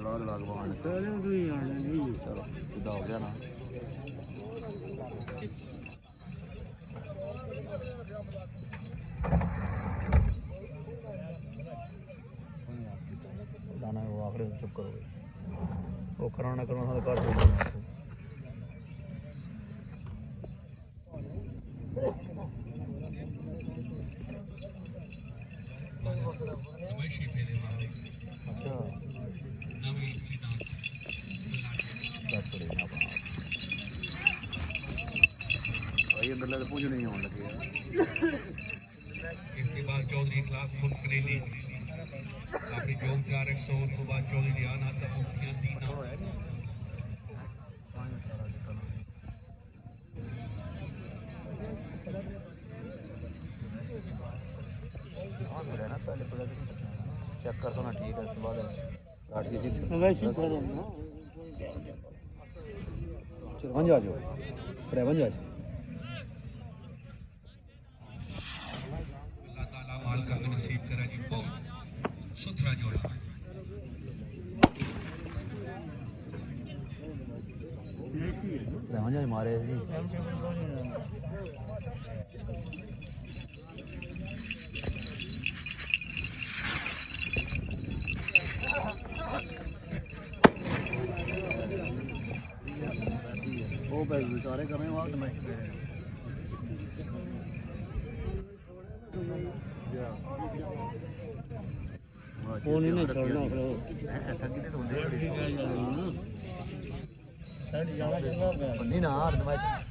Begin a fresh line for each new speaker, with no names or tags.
रात लाग भगवान
चलो तू ही आना नहीं
चलो सीधा हो गया ना दाना वो आखिर चुप करो वो कराना कराना तो कर दो अच्छा भाई अंदर लगे पूछ नहीं होने लगे
इसके बाद चौधरी इखलाक सुन करेली काफी जोक जा रहे सो तो बाद चौधरी रियाना सब मुफ्तियां दीना
ना पहले चेक कर तो ना ठीक है उसके बाद काट के चिप्स
वैसे ही करो ना
चलो बन जाओ अरे बन जाओ
अल्लाह ताला माल का नसीब करे जी बहुत सुथरा जोड़ा
बन जाओ मारे जी वो पैसे बेचारे कर रहे हैं वहाँ मैच पे
फोन ही नहीं छोड़ना करो
थकी तो होंगे
साइड जाना चंगा
नहीं ना मैच